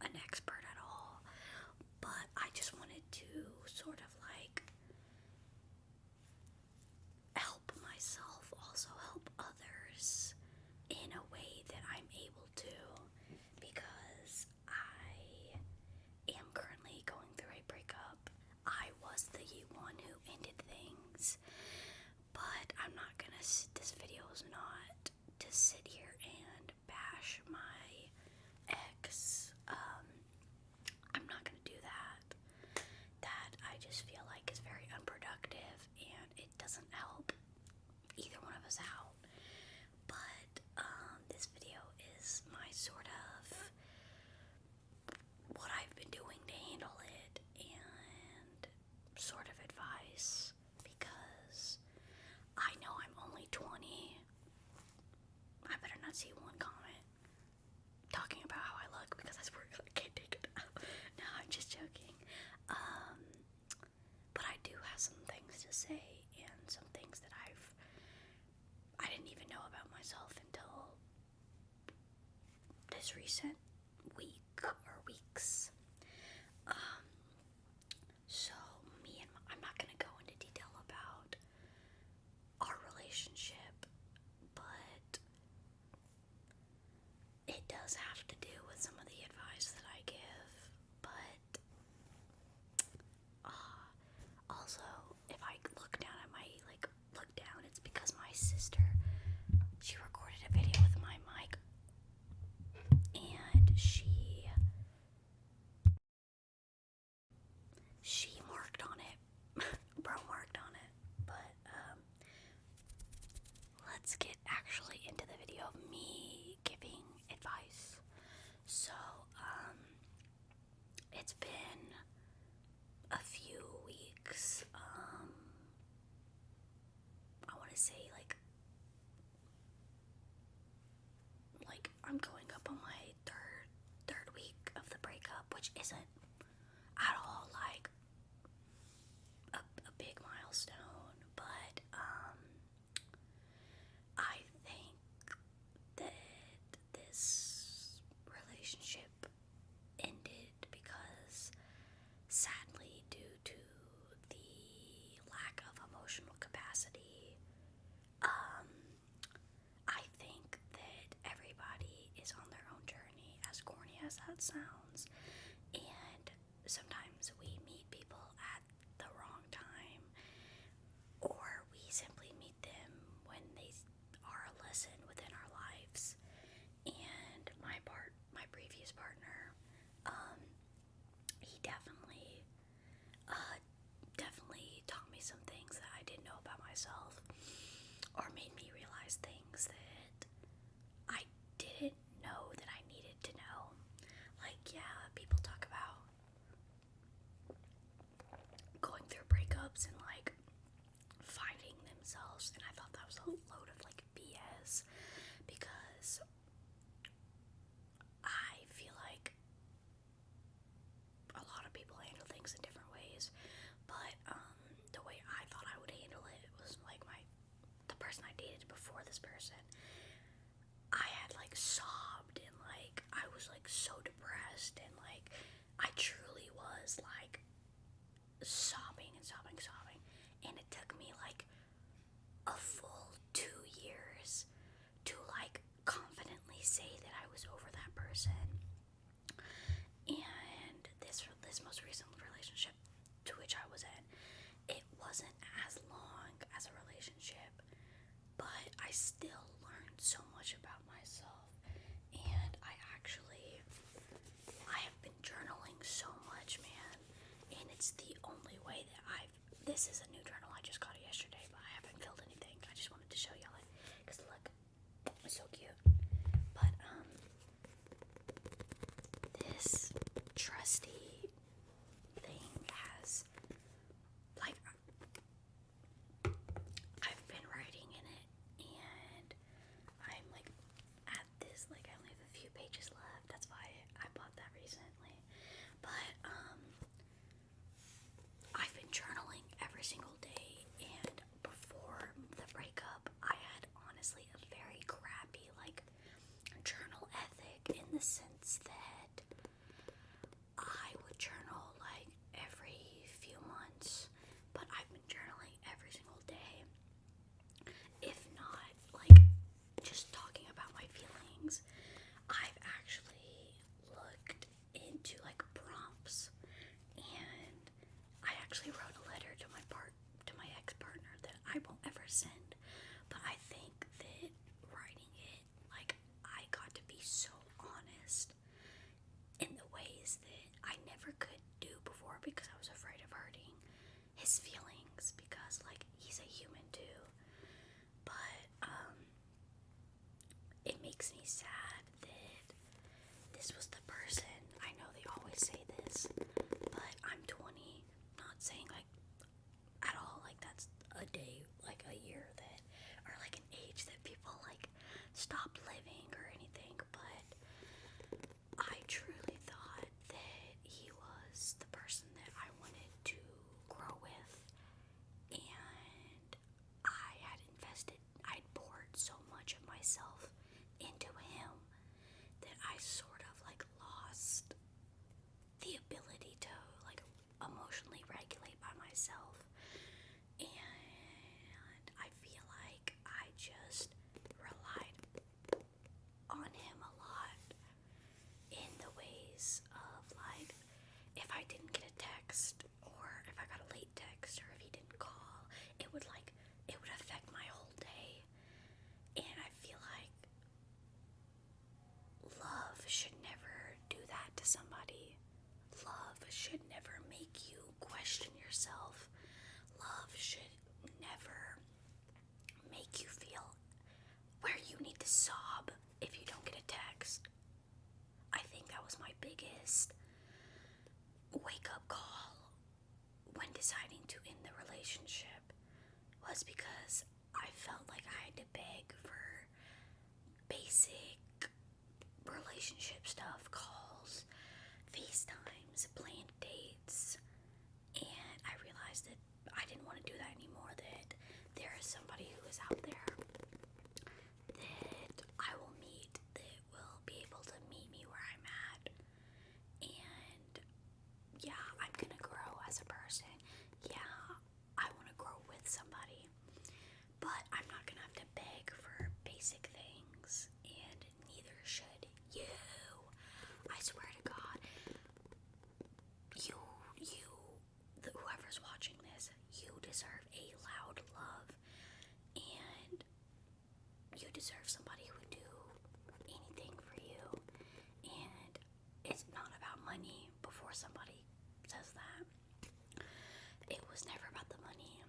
an expert at all, but I just wanted to sort of like help myself, also help others in a way that I'm able to, because I am currently going through a breakup. I was the one who ended things, but I'm not gonna, this video is not to sit here and bash my ex. I'm not gonna do that. That I just feel like is very unproductive and it doesn't help either one of us out. But this video is my sort of what I've been doing to handle it and sort of advice, because I know I'm only 20. I better not see one comment talking about how I look, because I swear I can't take it out. No, I'm just joking. But I do have some things to say and some things that I didn't even know about myself until this recent week or weeks. So I'm not gonna go into detail about our relationship, but it does have to do with some of the advice that I give. But also, if I look down at my, look down, it's because my sister, she recorded a video with my mic, and she marked on it, bro marked on it. But let's get actually into the video of me giving advice. So it's been a few weeks. I want to say like I'm going up on my third week of the breakup, which isn't at all like a big milestone, but I think that this relationship ended because, sadly, due to the lack of emotional capacity, I think that everybody is on their own journey, as corny as that sounds, and sometimes we meet people at the wrong time, or we simply meet them when they are a lesson within our lives. And my previous partner, he definitely taught me some things that I didn't know about myself, or made me realize things that I didn't know that I needed to know. Like, yeah, people talk about going through breakups and like finding themselves, and I thought that was a load of like BS, because I feel like a lot of people handle things in different ways, but the way I thought I would handle it was like the person I dated before this person, I had like sobbed, and like I was like so depressed, and like I truly was like sobbing and sobbing, and it took me like a full 2 years to like confidently say that I was over that person. And this most recent relationship to which I was in, it wasn't as long as a relationship, but I still learned so much about myself. And I have been journaling so much, man, and it's the only way that this is a new journal, I just got it yesterday, but I haven't filled anything. I just wanted to show y'all it, because look, it's so cute. But this trusty thing has, like, I've been writing in it, and I'm like at this, like, I only have a few pages left. That's why I bought that recently. But I've been journaling every single day, and before the breakup, I had honestly a very crappy like journal ethic, in the sense that person. But I think that writing it, like, I got to be so honest in the ways that I never could do before because I was afraid of hurting his feelings because, like, he's a human too. But it makes me sad that this was the person. I know they always say this, but I'm 20, not saying like at all like that's a day, like a year that, or like an age that people like stop living or anything, but I truly thought that he was the person that I wanted to grow with, and I'd poured so much of myself into him that I sort of like lost the ability to like emotionally regulate by myself. And I feel like I just relied on him a lot in the ways of like, if I didn't get a text, or if I got a late text, or if he didn't call, it would affect my whole day. And I feel like love should never do that to somebody. Love should never make you question yourself. Love should never make you feel where you need to sob if you don't get a text. I think that was my biggest wake up call when deciding to end the relationship, was because I felt like I had to beg for basic relationship stuff, calls, FaceTimes, planned dates, and I realized that I didn't want to do that anymore, that there is somebody who is out there that I will meet, that will be able to meet me where I'm at, and yeah, I'm gonna grow as a person. Yeah, I want to grow with somebody, but I'm not gonna have to beg for basic things, and neither should you. I swear to God, whoever's watching this, you deserve a loud love, and you deserve somebody who would do anything for you. And it's not about money. Before somebody says that, it was never about the money.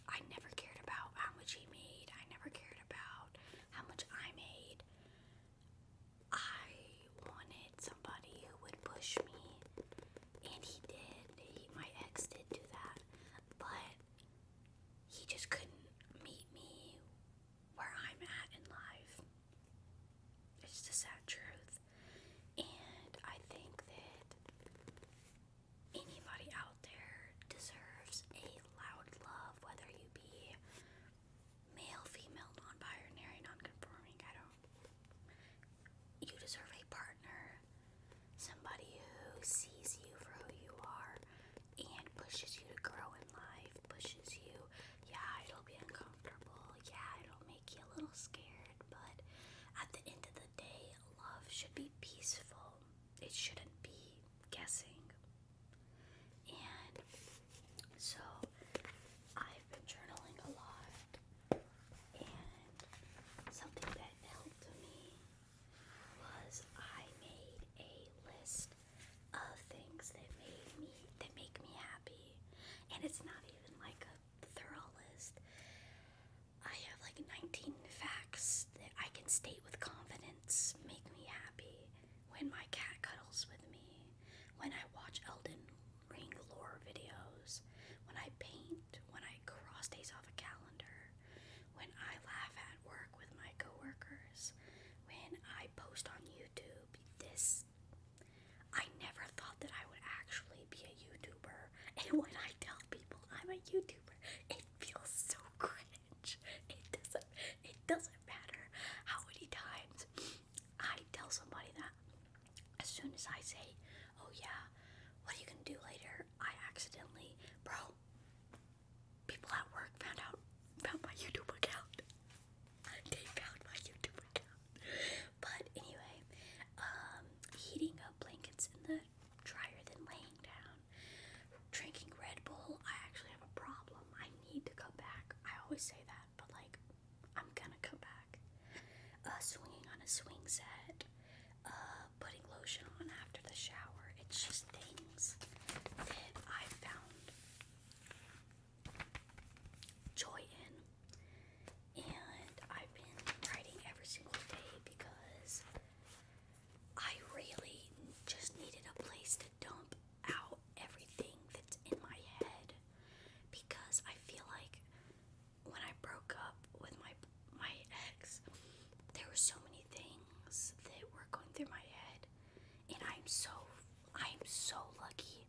I never cared about how much he made. I never cared about how much I made. I wanted somebody who would push me, and he did. My ex did do that, but he just couldn't meet me where I'm at in life. It's the sad truth. And I think that anybody out there deserves a loud love, whether you be male, female, non-binary, non-conforming. You deserve a partner, somebody who sees you for who you are and pushes you to grow in life, pushes you. Yeah, it'll be uncomfortable. Yeah, it'll make you a little scared, but at the end of the day, love should be peaceful. It shouldn't be guessing. And so I've been journaling a lot, and something that helped me was I made a list of things that make me happy. And it's not even like a thorough list. I have like 19 facts that I can state with confidence make me happy. When my cat cuddles with me, when I watch Elden Ring lore videos, when I paint, when I cross days off a calendar, when I laugh at work with my coworkers, when I post on YouTube. I never thought that I would actually be a YouTuber, and when I tell people I'm a YouTuber, it feels so cringe. It doesn't matter how many times I tell somebody that. As soon as I say, oh yeah, what are you gonna do later, I accidentally, people at work found my YouTube account. They found my YouTube account. But anyway, heating up blankets in the dryer, then laying down, drinking Red Bull. I actually have a problem. I need to cut back. I always say that, but I am so lucky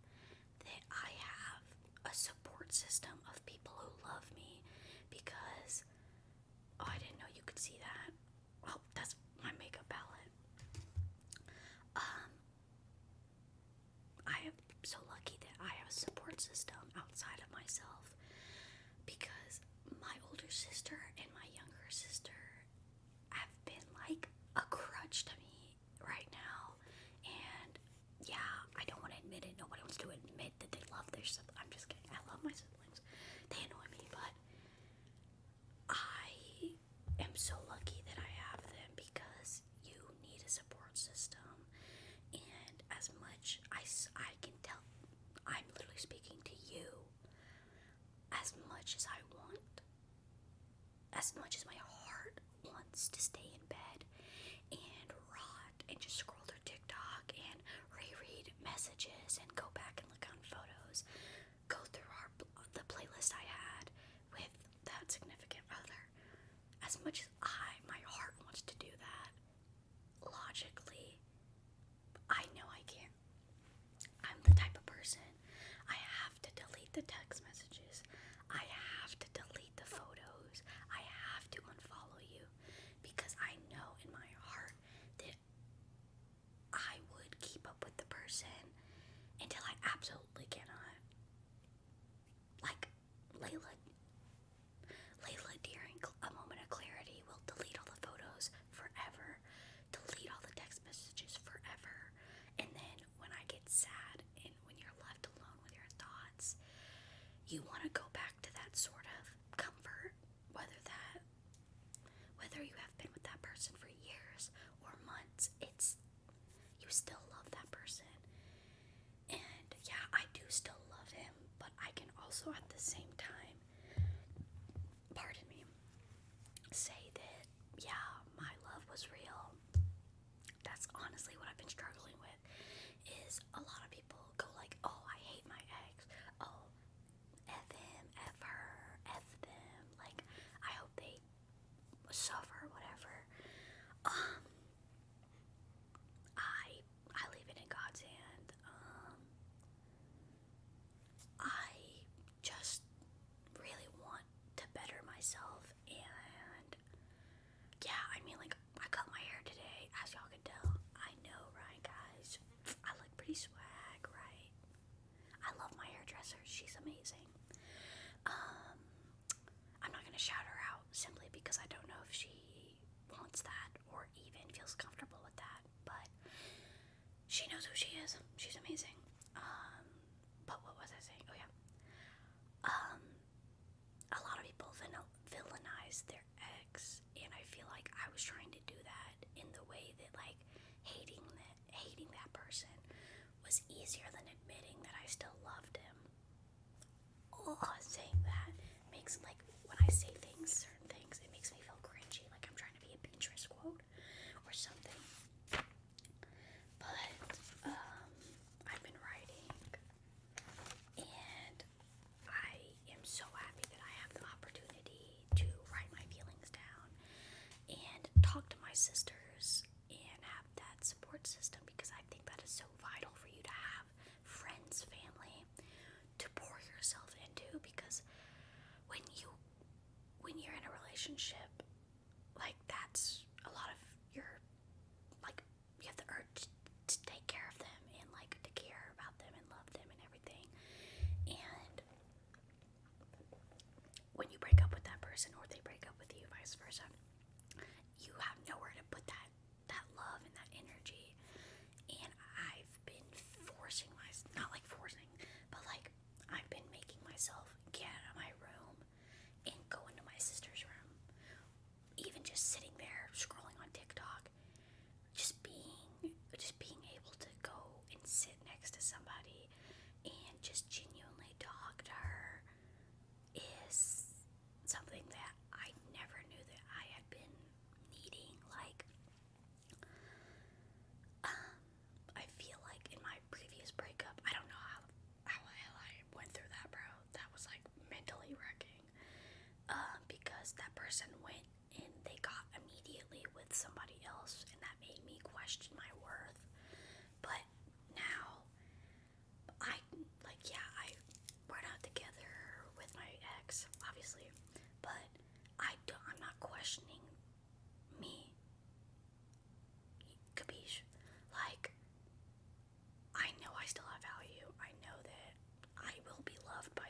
that I have a support system of people who love me because, oh, I didn't know you could see that. Well, that's my makeup palette. Um, I am so lucky that I have a support system outside of myself because my older sister and my younger sister have been like a crutch to me right now. And yeah, I don't want to admit it. Nobody wants to admit that they love their siblings. I'm just kidding. I love my siblings. They annoy me, but I am so lucky that I have them because you need a support system. And as much I can tell, I'm literally speaking to you. As much as I want, as much as my heart wants to stay in bed and rot and just scroll through TikTok and reread messages and go back and look on photos, go through the playlist I had with that significant other. As much as my heart wants to do that, logically, I know I can't. I'm the type of person, I have to delete the text messages. I have to delete the photos. I have to unfollow you because I know in my heart that I would keep up with the person until I absolutely cannot. Like Layla during a moment of clarity will delete all the photos forever, delete all the text messages forever, and then when I get sad and when you're left alone with your thoughts, you want to go back to that sort of comfort, whether you have been with that person for years or months, you still love that person. And yeah, I do still love him, but I can also at the same time, pardon me, say that yeah, my love was real. That's honestly what I've been struggling with, is a lot of people go like, oh, I hate my ex, oh, F him, F her, F them, like, I hope they suffer, whatever. I leave it in God's hand. I just really want to better myself, and yeah, I mean, like, I cut my hair today, as y'all can tell. I know, right, guys? I look pretty swag, right? I love my hairdresser. She's amazing. I'm not gonna shout her out simply because I don't know if she wants that or even feels comfortable with that, but she knows who she is. She's amazing. But what was I saying? Oh yeah. A lot of people villainize their ex, and I feel like I was trying to do that in the way that, like, hating that person was easier than admitting that I still loved him. Oh, saying that makes, like, when I say certain things, it makes me feel cringy, like I'm trying to be a Pinterest quote or something. But I've been writing, and I am so happy that I have the opportunity to write my feelings down and talk to my sisters and have that support system, because I think that is so vital for you to have friends, family to pour yourself into, because when you're in a relationship, like, that's a lot of your, like, you have the urge to take care of them and, like, to care about them and love them and everything. And when you break up with that person, or they break up with you, vice versa, you have nowhere to put that love and that energy. And I've been not like forcing, but like, I've been making myself get out of my room and go into my sister's room. Even just sitting there scrolling on TikTok, just being able to go and sit next to somebody and just genuinely talk to her is something that I never knew that I had been needing. Like,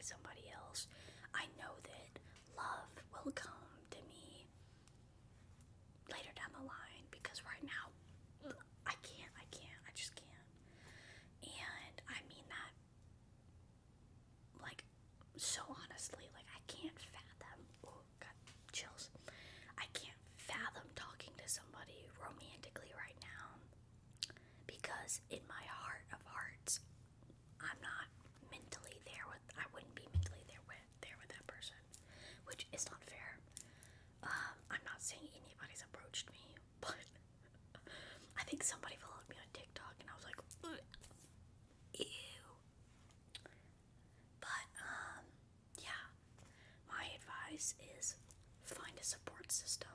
somebody else, I know that love will come to me later down the line, because right now I just can't. And I mean that, like, so honestly, like, I can't fathom, oh god, chills, I can't fathom talking to somebody romantically right now, because in my heart of hearts, I'm not mentally there with, I wouldn't be mentally there with that person, which is not fair. I'm not saying anybody's approached me, but I think somebody followed me on TikTok and I was like, ew. But, yeah, my advice is find a support system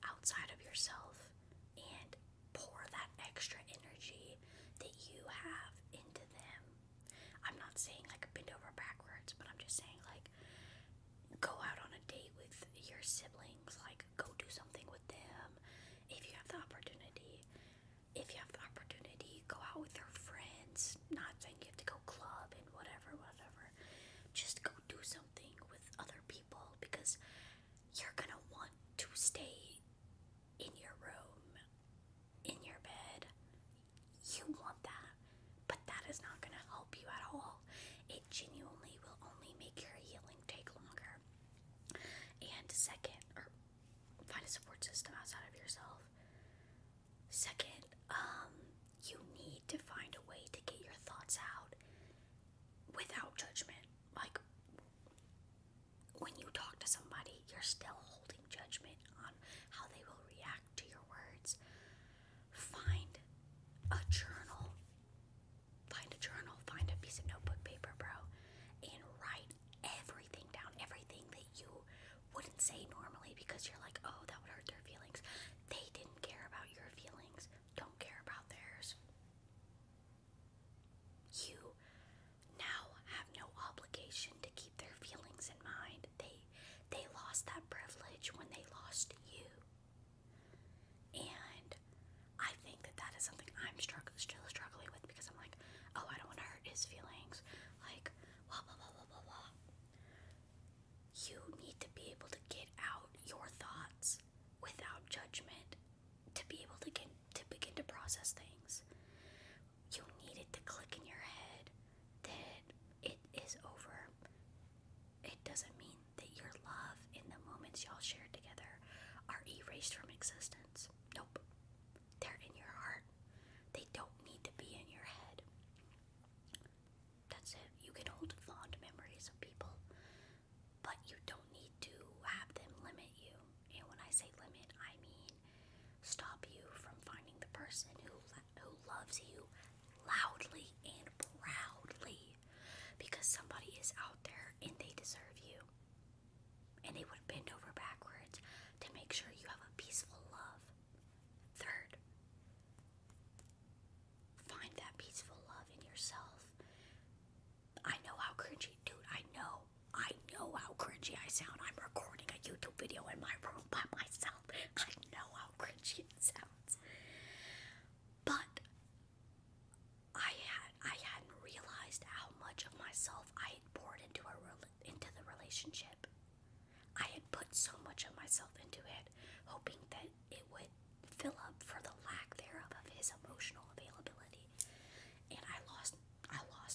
outside of yourself and pour that extra energy that you have into them. I'm not saying like bend over backwards, but I'm just saying like go out on a date with your siblings, like go do something with them if you have the opportunity. If you have the opportunity, go out with your friends. Not saying you have to go club and whatever. Just go do something with other people, because you're gonna want to stay in your room, in your bed. You want that, but that is not gonna help you at all. It genuinely will only make your healing take longer. And second, or find a support system outside of yourself. Second, you need to find a way to get your thoughts out without judgment. Like, when you talk to somebody, you're still holding judgment on how they will react to your words. Find a journal. Find a piece of notebook paper, bro, and write everything down, everything that you wouldn't say normally, because you're like, oh, that would hurt their feelings. They didn't care about your feelings. Don't care about theirs. You now have no obligation to keep their feelings in mind. They lost that privilege when they lost you. And I think that is something I'm still struggling with, because I'm like, oh, I don't want to hurt his feelings. Like, blah, blah, blah, blah, blah, blah. You need to be able to get out your thoughts without judgment to be able to begin to process things. You need it to click in your head that it is over. It doesn't mean that your love and the moments y'all shared together are erased from existence. Nope. They're in your heart. They don't need to be in your head. That's it. You can hold fond memories of people, but you don't need to have them limit you. And when I say limit, I mean stop you from finding the person who loves you loudly and proudly, because somebody is out there and they deserve you, and they would bend over backwards to make sure you have a peaceful love. Third, find that peaceful love in yourself. I know how cringy, dude, I know how cringy I sound. I'm recording a YouTube video in my room by myself. I know how cringy it sounds. But I hadn't realized how much of myself I had poured into the relationship. I had put so much of myself into it, hoping that it would fill up for the lack thereof of his emotional availability. And I lost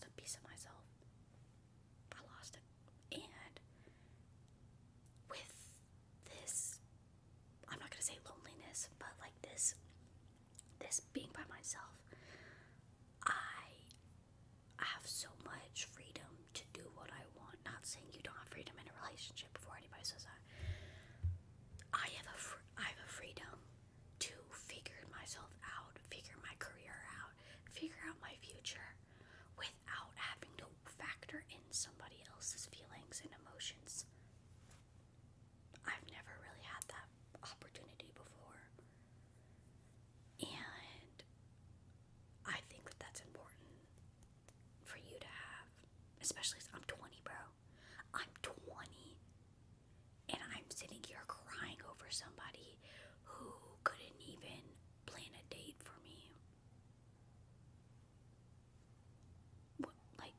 a piece of myself. I lost it. And with this, I'm not gonna say loneliness, but like this being by myself, I have so much freedom to do what I want. Not saying you don't have freedom in a relationship before anybody says that. I have a freedom to figure myself out, figure my career out, figure out my future without having to factor in somebody else's feelings and emotions. I've never really had that opportunity before. And I think that that's important for you to have, especially I'm 20, bro. I'm 20, and I'm sitting here crying over somebody who couldn't even plan a date for me. What, like,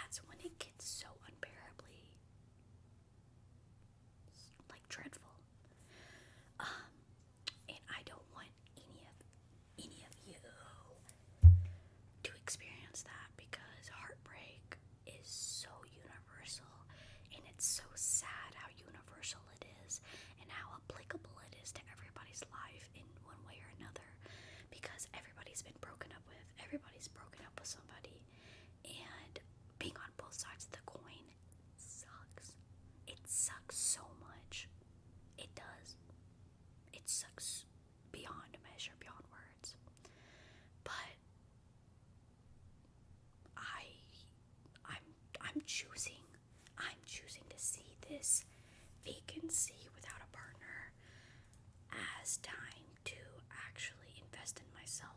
that's when it gets so unbearably, like, dreadful. And I don't want any of you to experience that, because heartbreak is so universal, and it's so sad how universal it is and how applicable it is to everybody's life in one way or another, because everybody's been broken up with, everybody's broken up with somebody, and being on both sides of the coin sucks. It sucks so much. It does. It sucks beyond measure, beyond words. But I'm choosing to see this vacancy without a partner as time to actually invest in myself.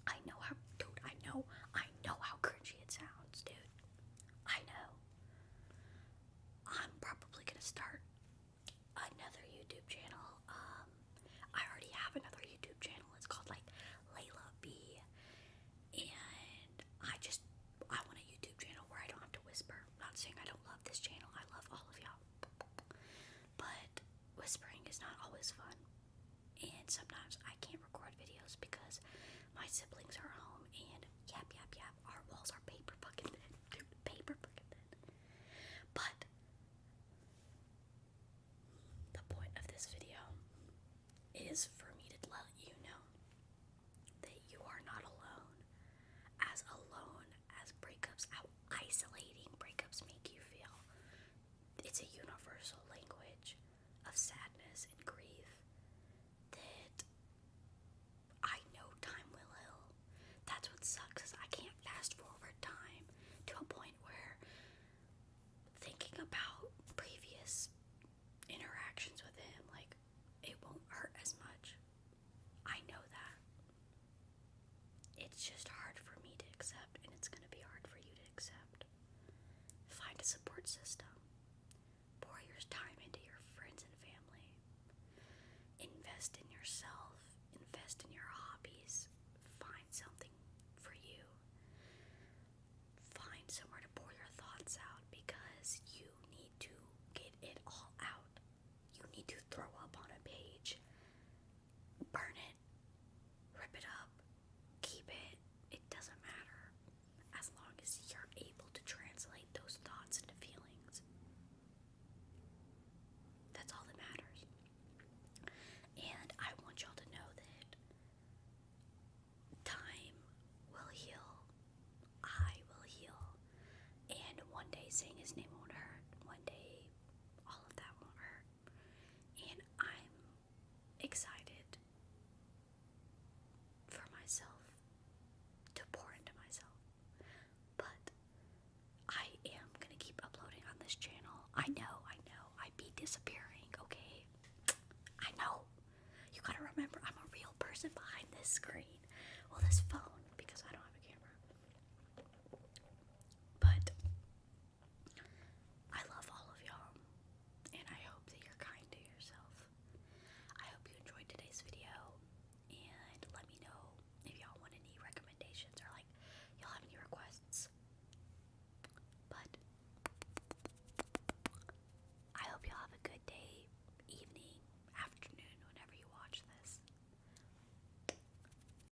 I know how cringy it sounds, dude. I know. I'm probably gonna start another YouTube channel. I already have another YouTube channel. It's called like Layla B. And I want a YouTube channel where I don't have to whisper. I'm not saying I don't love this channel. I love all of y'all. But whispering is not always fun. And sometimes I can't record videos because my siblings are home and yap. Our walls are paper fucking thin. Dude, paper fucking thin. But the point of this video is for me to let you know that you are not alone as breakups, how isolating breakups make you feel. It's a universal language of sadness and grief that I know time will heal. That's what sucks, is I can't fast forward time to a point where thinking about previous interactions with him, like, it won't hurt as much. I know that. It's just hard for me to accept, and it's going to be hard for you to accept. Find a support system. Pour your time into your friends and family. Invest in yourself. Invest in your hobbies. Find something for you. Find somewhere to pour your thoughts out, because you need to get it all out. You need to throw up on a page. Burn it. Rip it up. Keep it. It doesn't matter. As long as you're able to translate those thoughts into feelings. That's all that matters. And I want y'all to know that time will heal. I will heal. And one day saying his name won't hurt. One day all of that won't hurt. And I'm excited for myself to pour into myself. But I am gonna keep uploading on this channel. I know, I'd be disappearing, okay? I know. You gotta remember, I'm a real person behind this screen. Well, this phone.